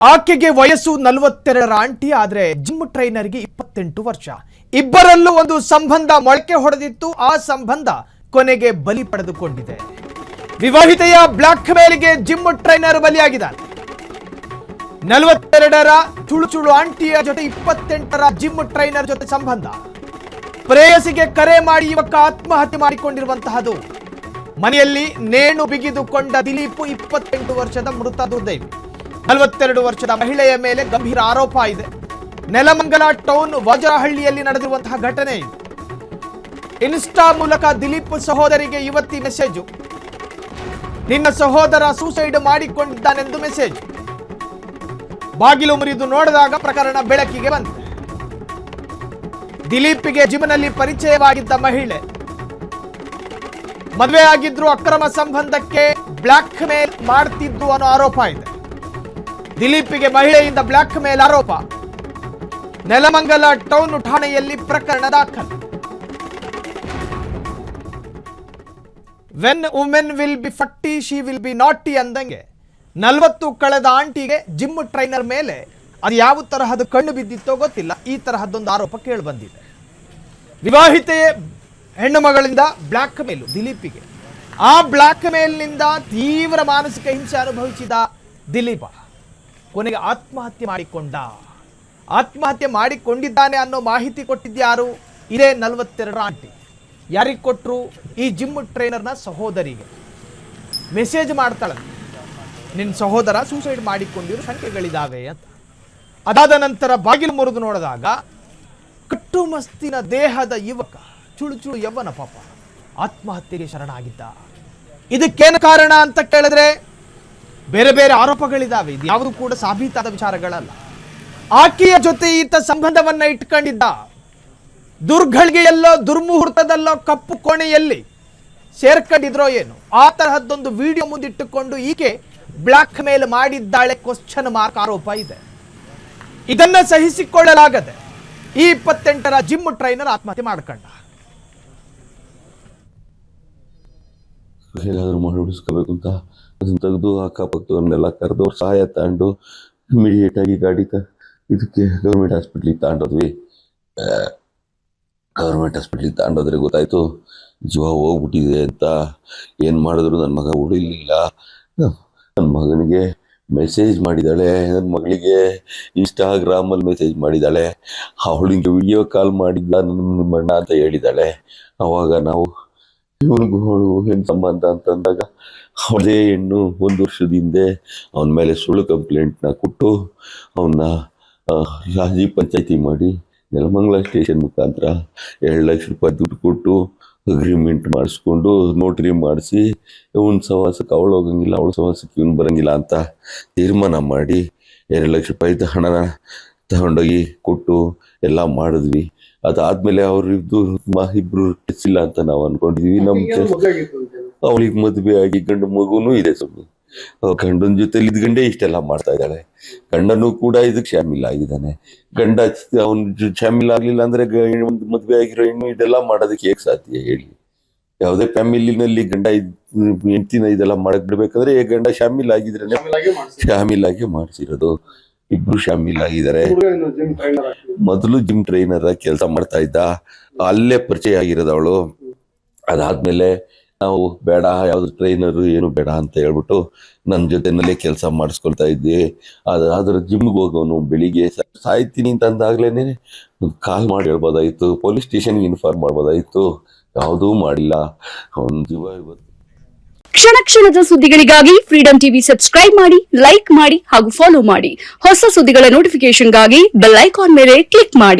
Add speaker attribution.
Speaker 1: ಆಕೆಗೆ ವಯಸ್ಸು 42 ಆಂಟಿ ಆದ್ರೆ ಜಿಮ್ ಟ್ರೈನರ್ಗೆ 28 ವರ್ಷ. ಇಬ್ಬರಲ್ಲೂ ಒಂದು ಸಂಬಂಧ ಮೊಳಕೆ ಹೊಡೆದಿತ್ತು. ಆ ಸಂಬಂಧ ಕೊನೆಗೆ ಬಲಿ ಪಡೆದುಕೊಂಡಿದೆ. ವಿವಾಹಿತೆಯ ಬ್ಲಾಕ್ ಮೇಲ್ಗೆ ಜಿಮ್ ಟ್ರೈನರ್ ಬಲಿಯಾಗಿದ್ದಾನೆ. 42ರ ಚುಳು ಆಂಟಿಯ ಜೊತೆ 28ರ ಜಿಮ್ ಟ್ರೈನರ್ ಜೊತೆ ಸಂಬಂಧ. ಪ್ರೇಯಸಿಗೆ ಕರೆ ಮಾಡಿ ಯುವಕ ಆತ್ಮಹತ್ಯೆ ಮಾಡಿಕೊಂಡಿರುವಂತಹದು. ಮನೆಯಲ್ಲಿ ನೇಣು ಬಿಗಿದುಕೊಂಡ ದಿಲೀಪ್ 28 ವರ್ಷದ ಮೃತ ದುರ್ದೈವಿ. 42 ವರ್ಷದ ಮಹಿಳೆಯ ಮೇಲೆ ಗಂಭೀರ ಆರೋಪ ಇದೆ. ನೆಲಮಂಗಲ ಟೌನ್ ವಜ್ರಹಳ್ಳಿಯಲ್ಲಿ ನಡೆದಿರುವಂತಹ ಘಟನೆ ಇದು. ಇನ್ಸ್ಟಾ ಮೂಲಕ ದಿಲೀಪ್ ಸಹೋದರಿಗೆ ಯುವತಿ ಮೆಸೇಜ್. ನಿನ್ನ ಸಹೋದರ ಸೂಸೈಡ್ ಮಾಡಿಕೊಂಡಿದ್ದಾನೆಂದು ಮೆಸೇಜ್. ಬಾಗಿಲು ಮುರಿದು ನೋಡಿದಾಗ ಪ್ರಕರಣ ಬೆಳಕಿಗೆ ಬಂದಿದೆ. ದಿಲೀಪ್ಗೆ ಜಿಮ್ನಲ್ಲಿ ಪರಿಚಯವಾಗಿದ್ದ ಮಹಿಳೆ ಮದುವೆ ಆಗಿದ್ರು, ಅಕ್ರಮ ಸಂಬಂಧಕ್ಕೆ ಬ್ಲಾಕ್ ಮೇಲ್ ಮಾಡ್ತಿದ್ದು ಅನ್ನೋ ಆರೋಪ ಇದೆ. ದಿಲೀಪ್ಗೆ ಮಹಿಳೆಯಿಂದ ಬ್ಲಾಕ್ ಮೇಲ್ ಆರೋಪ. ನೆಲಮಂಗಲ ಟೌನ್ ಠಾಣೆಯಲ್ಲಿ ಪ್ರಕರಣ ದಾಖಲು. When women will be fatty she will be naughty ಅಂದಂಗೆ 40 ಕಳೆದ ಆಂಟಿಗೆ ಜಿಮ್ ಟ್ರೈನರ್ ಮೇಲೆ ಅದು ಯಾವ ತರಹದ ಕಣ್ಣು ಬಿದ್ದಿತ್ತೋ ಗೊತ್ತಿಲ್ಲ, ಈ ತರಹದ್ದೊಂದು ಆರೋಪ ಕೇಳಿ ಬಂದಿದೆ. ವಿವಾಹಿತೆ ಹೆಣ್ಣು ಮಗಳಿಂದ ಬ್ಲಾಕ್ ಮೇಲ್ ದಿಲೀಪಿಗೆ. ಆ ಬ್ಲಾಕ್ ಮೇಲ್ನಿಂದ ತೀವ್ರ ಮಾನಸಿಕ ಹಿಂಸೆ ಅನುಭವಿಸಿದ ದಿಲೀಪ ಕೊನೆಗೆ ಆತ್ಮಹತ್ಯೆ ಮಾಡಿಕೊಂಡಿದ್ದಾನೆ ಅನ್ನೋ ಮಾಹಿತಿ ಕೊಟ್ಟಿದ್ಯಾರು? ಇದೇ 42ರ ಆಂಟಿ. ಯಾರಿಗೆ ಕೊಟ್ಟರು? ಈ ಜಿಮ್ ಟ್ರೈನರ್ನ ಸಹೋದರಿಗೆ ಮೆಸೇಜ್ ಮಾಡ್ತಾಳೆ, ನಿನ್ನ ಸಹೋದರ ಸೂಸೈಡ್ ಮಾಡಿಕೊಂಡಿರೋ ಸಂಖ್ಯೆಗಳಿದ್ದಾವೆ ಅಂತ. ಅದಾದ ನಂತರ ಬಾಗಿಲು ಮುರಿದು ನೋಡಿದಾಗ ಕಟ್ಟುಮಸ್ತಿನ ದೇಹದ ಯುವಕ, ಚುಳು ಯವ್ವನ ಪಾಪ, ಆತ್ಮಹತ್ಯೆಗೆ ಶರಣಾಗಿದ್ದ. ಇದಕ್ಕೇನು ಕಾರಣ ಅಂತ ಕೇಳಿದ್ರೆ ಬೇರೆ ಬೇರೆ ಆರೋಪಗಳಿದ್ದಾವೆ. ಇದು ಯಾವುದು ಕೂಡ ಸಾಬೀತಾದ ವಿಚಾರಗಳಲ್ಲ. ಆಕೆಯ ಜೊತೆ ಈತ ಸಂಬಂಧವನ್ನ ಇಟ್ಕೊಂಡಿದ್ದ. ದುರ್ಗಳಿಗೆಯಲ್ಲೋ ದುರ್ಮುಹೂರ್ತದಲ್ಲೋ ಕಪ್ಪು ಕೋಣೆಯಲ್ಲಿ ಸೇರ್ಕೊಂಡಿದ್ರೋ ಏನು, ಆ ತರಹದ್ದೊಂದು ವಿಡಿಯೋ ಮುಂದಿಟ್ಟುಕೊಂಡು ಈಕೆ ಬ್ಲಾಕ್ ಮೇಲ್ ಮಾಡಿದ್ದಾಳೆ ಕ್ವಶ್ಚನ್ ಮಾರ್ಕ್ ಆರೋಪ ಇದೆ. ಇದನ್ನ ಸಹಿಸಿಕೊಳ್ಳಲಾಗದೆ ಈ 28ರ ಜಿಮ್ ಟ್ರೈನರ್ ಆತ್ಮಹತ್ಯೆ ಮಾಡ್ಕೊಂಡ.
Speaker 2: ಹೇಗಾದ್ರೂ ಮಾಡಿ ಉಳಿಸ್ಕೋಬೇಕು ಅಂತ ಅದನ್ನ ತೆಗೆದು ಅಕ್ಕಪಕ್ಕದವ್ರನ್ನೆಲ್ಲ ಕರೆದು ಅವ್ರ ಸಹಾಯ ತಗೊಂಡು ಇಮಿಡಿಯೇಟ್ ಆಗಿ ಗಾಡಿ ಇದಕ್ಕೆ ಗೌರ್ಮೆಂಟ್ ಹಾಸ್ಪಿಟ್ಲಿಗೆ ತಗೊಂಡೋದ್ವಿ. ಗೌರ್ಮೆಂಟ್ ಹಾಸ್ಪಿಟ್ಲಿಗೆ ತಗೊಂಡೋದ್ರೆ ಗೊತ್ತಾಯ್ತು ಜೀವ ಹೋಗ್ಬಿಟ್ಟಿದೆ ಅಂತ. ಏನು ಮಾಡಿದ್ರು ನನ್ನ ಮಗ ಉಳಿಲಿಲ್ಲ. ನನ್ನ ಮಗನಿಗೆ ಮೆಸೇಜ್ ಮಾಡಿದ್ದಾಳೆ, ನನ್ನ ಮಗಳಿಗೆ ಇನ್ಸ್ಟಾಗ್ರಾಮಲ್ಲಿ ಮೆಸೇಜ್ ಮಾಡಿದ್ದಾಳೆ, ಅವಳಿಗೆ ವಿಡಿಯೋ ಕಾಲ್ ಮಾಡಿದ್ದ ನಿಮ್ಮ ಅಣ್ಣ ಅಂತ ಹೇಳಿದ್ದಾಳೆ. ಆವಾಗ ನಾವು ಇವನಿಗೂ ಹೆಣ್ಣು ಸಂಬಂಧ ಅಂತಂದಾಗ ಅವಳೇ ಹೆಣ್ಣು 1 ವರ್ಷದ ಹಿಂದೆ ಅವನ ಮೇಲೆ ಸುಳ್ಳು ಕಂಪ್ಲೇಂಟ್ನ ಕೊಟ್ಟು ಅವನ್ನ ರಾಜಿ ಪಂಚಾಯತಿ ಮಾಡಿ ನೆಲಮಂಗಲ ಸ್ಟೇಷನ್ ಮುಖಾಂತರ 2 ಲಕ್ಷ ರೂಪಾಯಿ ದುಡ್ಡು ಕೊಟ್ಟು ಅಗ್ರಿಮೆಂಟ್ ಮಾಡಿಸ್ಕೊಂಡು ನೋಟ್ರಿ ಮಾಡಿಸಿ ಇವನ ಸವಾಸಕ್ಕೆ ಅವಳು ಹೋಗಂಗಿಲ್ಲ, ಅವಳ ಸವಾಸಕ್ಕೆ ಇವನು ಬರೋಂಗಿಲ್ಲ ಅಂತ ತೀರ್ಮಾನ ಮಾಡಿ 2 ಲಕ್ಷ ರೂಪಾಯಿ ಹಣನ ತಗೊಂಡೋಗಿ ಕೊಟ್ಟು ಎಲ್ಲ ಮಾಡಿದ್ವಿ. ಅದಾದ್ಮೇಲೆ ಇಬ್ರು ಇಲ್ಲ ಅಂತ ನಾವು ಅನ್ಕೊಂಡಿದ್ವಿ. ಅವಳಿಗೆ ಮದುವೆ ಆಗಿ ಗಂಡು ಮಗುನೂ ಇದೆ. ಗಂಡನ ಜೊತೆಲಿ ಇದ್ಗಂಡೇ ಇಷ್ಟೆಲ್ಲ ಮಾಡ್ತಾ ಇದ್ದಾಳೆ. ಗಂಡನೂ ಕೂಡ ಇದಕ್ಕೆ ಶಾಮಿಲ್ ಆಗಿದ್ದಾನೆ. ಗಂಡ ಅವನ ಶಾಮಿಲ್ ಆಗ್ಲಿಲ್ಲ ಅಂದ್ರೆ ಒಂದು ಮದುವೆ ಆಗಿರೋ ಹೆಣ್ಣು ಇದೆಲ್ಲ ಮಾಡೋದಕ್ಕೆ ಹೇಗೆ ಸಾಧ್ಯ ಹೇಳಿ? ಯಾವುದೇ ಫ್ಯಾಮಿಲಿನಲ್ಲಿ ಗಂಡ ಹೆಂಡ್ತಿನ ಇದೆಲ್ಲ ಮಾಡಕ್ ಬಿಡ್ಬೇಕಾದ್ರೆ ಗಂಡ ಶಾಮಿಲ್ ಆಗಿದ್ರೆ ಶಾಮಿಲ್ ಆಗಿ ಮಾಡ್ಸಿರೋದು. ಇಬ್ರು ಶಾಮಿಲ್ ಆಗಿದ್ದಾರೆ. ಮೊದಲು ಜಿಮ್ ಟ್ರೈನರ್ ಕೆಲಸ ಮಾಡ್ತಾ ಇದ್ದ, ಅಲ್ಲೇ ಪರಿಚಯ ಆಗಿರೋದವಳು. ಅದಾದ್ಮೇಲೆ ನಾವು ಬೇಡ, ಯಾವ್ದು ಟ್ರೈನರು ಏನು ಬೇಡ ಅಂತ ಹೇಳ್ಬಿಟ್ಟು ನನ್ನ ಜೊತೆನಲ್ಲೇ ಕೆಲಸ ಮಾಡಿಸ್ಕೊಳ್ತಾ ಇದ್ವಿ. ಅದ್ರ ಜಿಮ್ಗೆ ಹೋಗೋನು ಬೆಳಿಗ್ಗೆ ಸಾಯ್ತೀನಿ ಅಂತ ಅಂದಾಗ್ಲೇನೆ ಕಾಲ್ ಮಾಡಿ ಹೇಳ್ಬೋದಾಯ್ತು, ಪೊಲೀಸ್ ಸ್ಟೇಷನ್ಗೆ ಇನ್ಫಾರ್ಮ್ ಮಾಡ್ಬೋದಾಯ್ತು. ಯಾವುದೂ ಮಾಡಿಲ್ಲ. ಅವನ ಜೀವ ಇವತ್ತು.
Speaker 3: ಕ್ಷಣ ಕ್ಷಣದ ಸುದ್ದಿಗಳಿಗಾಗಿ ಫ್ರೀಡಂ ಟಿವಿ ಸಬ್ಸ್ಕ್ರೈಬ್ ಮಾಡಿ, ಲೈಕ್ ಮಾಡಿ ಹಾಗೂ ಫಾಲೋ ಮಾಡಿ. ಹೊಸ ಸುದ್ದಿಗಳ ನೋಟಿಫಿಕೇಶನ್ಗಾಗಿ ಬೆಲ್ ಐಕಾನ್ ಮೇಲೆ ಕ್ಲಿಕ್ ಮಾಡಿ.